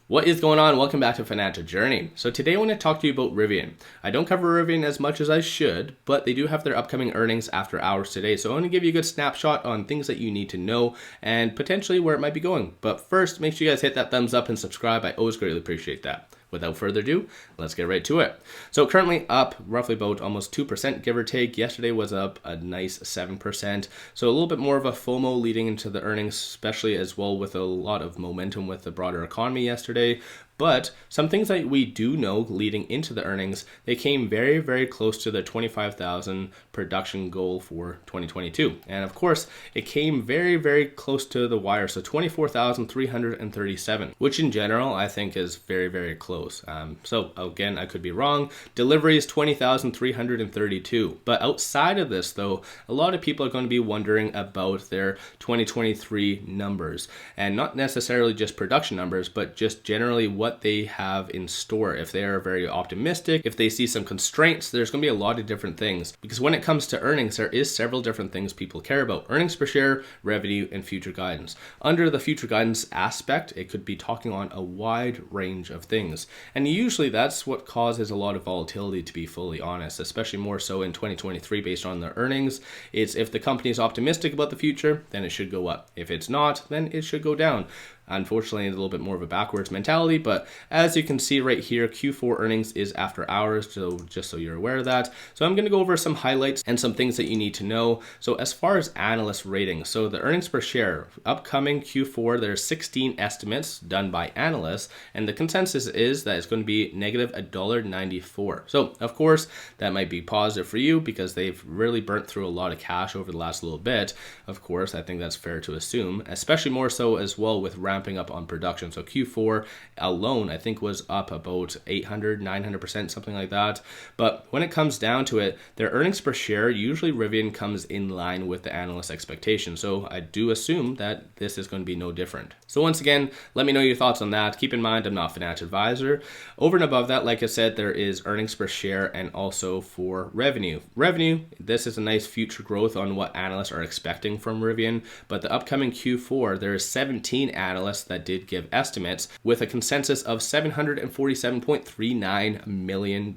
What is going on? Welcome back to Financial Journey. So today I want to talk to you about Rivian. I don't cover Rivian as much as I should, but they do have their upcoming earnings after hours today. So I want to give you a good snapshot on things that you need to know and potentially where it might be going. But first, make sure you guys hit that thumbs up and subscribe. I always greatly appreciate that. Without further ado, let's get right to it. So currently up roughly about almost 2%, give or take. Yesterday was up a nice 7%. So a little bit more of a FOMO leading into the earnings, especially as well with a lot of momentum with the broader economy yesterday. But some things that we do know leading into the earnings, they came very, very close to the 25,000 production goal for 2022. And of course, it came very, very close to the wire. So 24,337, which in general, I think is very, very close. So again, I could be wrong. Delivery is 20,332. But outside of this though, a lot of people are going to be wondering about their 2023 numbers, and not necessarily just production numbers, but just generally what they have in store. If they are very optimistic, if they see some constraints, there's going to be a lot of different things, because when it comes to earnings, there is several different things people care about: earnings per share, revenue, and future guidance. Under the future guidance aspect, it could be talking on a wide range of things, and usually that's what causes a lot of volatility, to be fully honest, especially more so in 2023 based on the earnings. It's if the company is optimistic about the future, then it should go up. If it's not, then it should go down. Unfortunately, it's a little bit more of a backwards mentality, but as you can see right here, Q4 earnings is after hours, so just so you're aware of that. So I'm going to go over some highlights and some things that you need to know. So as far as analyst ratings, so the earnings per share, upcoming Q4, there's 16 estimates done by analysts, and the consensus is that it's going to be negative $1.94. So of course, that might be positive for you because they've really burnt through a lot of cash over the last little bit. Of course, I think that's fair to assume, especially more so as well with ramping up on production. So Q4 alone, I think, was up about 900%, something like that. But when it comes down to it, their earnings per share, usually Rivian comes in line with the analyst expectation. So I do assume that this is going to be no different. So once again, let me know your thoughts on that. Keep in mind, I'm not a financial advisor. Over and above that, like I said, there is earnings per share and also for revenue. Revenue, this is a nice future growth on what analysts are expecting from Rivian. But the upcoming Q4, there is 17 analysts that did give estimates with a consensus of $747.39 million.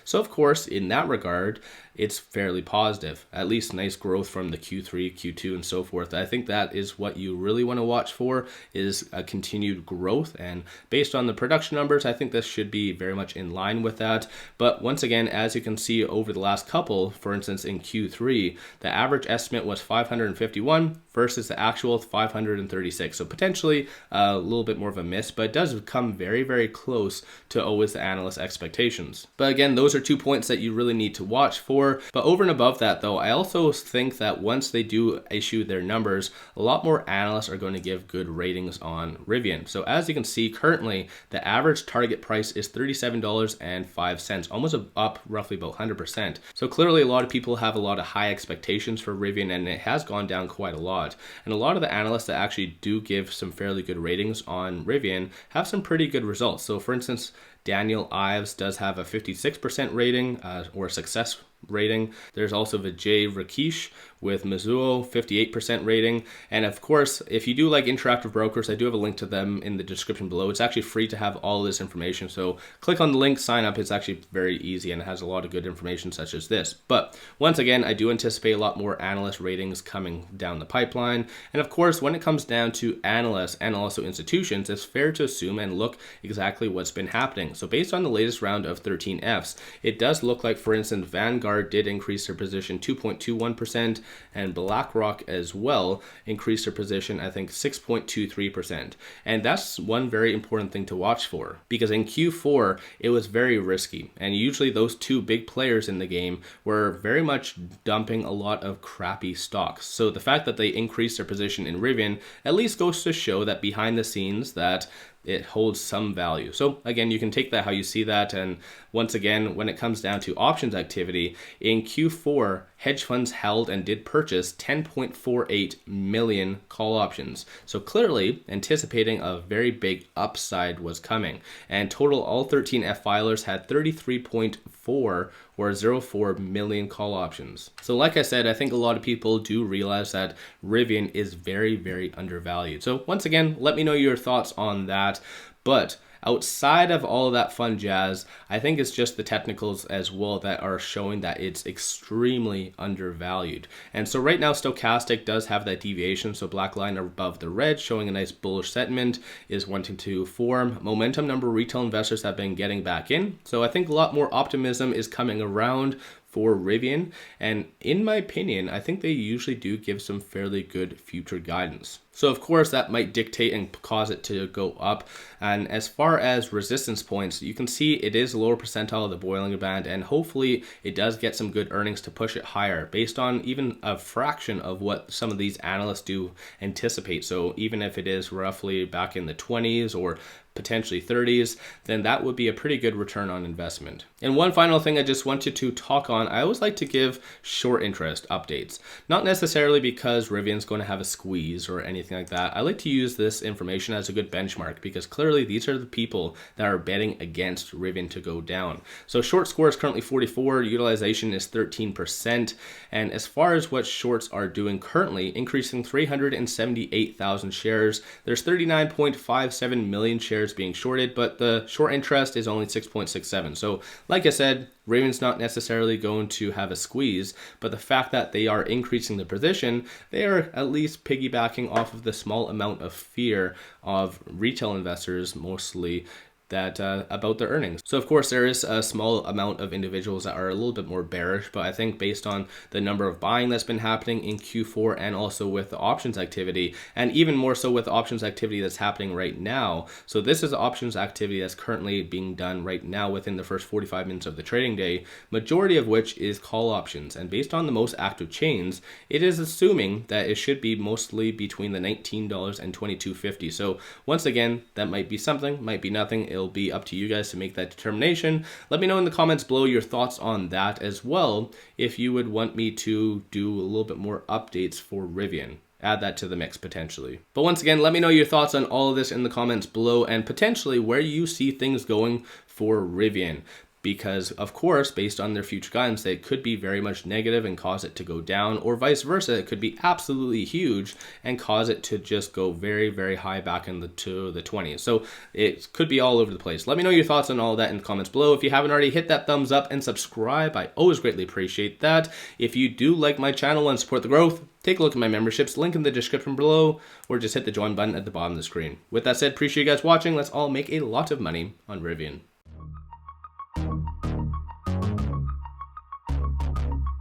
So of course, in that regard, it's fairly positive, at least nice growth from the Q3, Q2, and so forth. I think that is what you really want to watch for, is a continued growth. And based on the production numbers, I think this should be very much in line with that. But once again, as you can see over the last couple, for instance, in Q3, the average estimate was 551 versus the actual 536. So potentially a little bit more of a miss, but it does come very, very close to always the analyst expectations. But again, those are 2 points that you really need to watch for. But over and above that though, I also think that once they do issue their numbers, a lot more analysts are going to give good ratings on Rivian. So as you can see, currently the average target price is $37.05, almost up roughly about 100%. So clearly a lot of people have a lot of high expectations for Rivian, and it has gone down quite a lot. And a lot of the analysts that actually do give some fairly good ratings on Rivian have some pretty good results. So for instance, Daniel Ives does have a 56% rating or success rating. There's also Vijay Rakesh with Mizuho, 58% rating. And of course, if you do like Interactive Brokers, I do have a link to them in the description below. It's actually free to have all this information. So click on the link, sign up. It's actually very easy and it has a lot of good information such as this. But once again, I do anticipate a lot more analyst ratings coming down the pipeline. And of course, when it comes down to analysts and also institutions, it's fair to assume and look exactly what's been happening. So based on the latest round of 13Fs, it does look like, for instance, Vanguard did increase their position 2.21%, and BlackRock as well increased their position, I think 6.23%. And that's one very important thing to watch for, because in Q4 it was very risky, and usually those two big players in the game were very much dumping a lot of crappy stocks. So the fact that they increased their position in Rivian at least goes to show that behind the scenes that it holds some value. So again, you can take that how you see that. And once again, when it comes down to options activity, in Q4, hedge funds held and did purchase 10.48 million call options. So clearly anticipating a very big upside was coming. And total, all 13 F filers had 33.4 or 0.04 million call options. So like I said, I think a lot of people do realize that Rivian is very, very undervalued. So once again, let me know your thoughts on that. But outside of all of that fun jazz, I think it's just the technicals as well that are showing that it's extremely undervalued. And so right now, stochastic does have that deviation. So black line above the red showing a nice bullish sentiment is wanting to form. Momentum number retail investors have been getting back in. So I think a lot more optimism is coming around for Rivian, and in my opinion, I think they usually do give some fairly good future guidance. So of course that might dictate and cause it to go up. And as far as resistance points, you can see it is lower percentile of the Bollinger Band, and hopefully it does get some good earnings to push it higher based on even a fraction of what some of these analysts do anticipate. So even if it is roughly back in the 20s or potentially 30s, then that would be a pretty good return on investment. And one final thing I just wanted to talk on, I always like to give short interest updates. Not necessarily because Rivian's going to have a squeeze or anything like that. I like to use this information as a good benchmark because clearly these are the people that are betting against Rivian to go down. So short score is currently 44, utilization is 13%. And as far as what shorts are doing currently, increasing 378,000 shares. There's 39.57 million shares being shorted, but the short interest is only 6.67. So like I said, Rivian's not necessarily going to have a squeeze, but the fact that they are increasing the position, they are at least piggybacking off of the small amount of fear of retail investors mostly that about their earnings. So of course there is a small amount of individuals that are a little bit more bearish, but I think based on the number of buying that's been happening in Q4 and also with the options activity, and even more so with the options activity that's happening right now. So this is the options activity that's currently being done right now within the first 45 minutes of the trading day, majority of which is call options. And based on the most active chains, it is assuming that it should be mostly between the $19 and $22.50. So once again, that might be something, might be nothing. It'll be up to you guys to make that determination. Let me know in the comments below your thoughts on that as well, if you would want me to do a little bit more updates for Rivian. Add that to the mix potentially. But once again, let me know your thoughts on all of this in the comments below and potentially where you see things going for Rivian. Because of course, based on their future guidance, they could be very much negative and cause it to go down, or vice versa. It could be absolutely huge and cause it to just go very, very high back to the 20s. So it could be all over the place. Let me know your thoughts on all of that in the comments below. If you haven't already, hit that thumbs up and subscribe. I always greatly appreciate that. If you do like my channel and support the growth, take a look at my memberships, link in the description below, or just hit the join button at the bottom of the screen. With that said, appreciate you guys watching. Let's all make a lot of money on Rivian.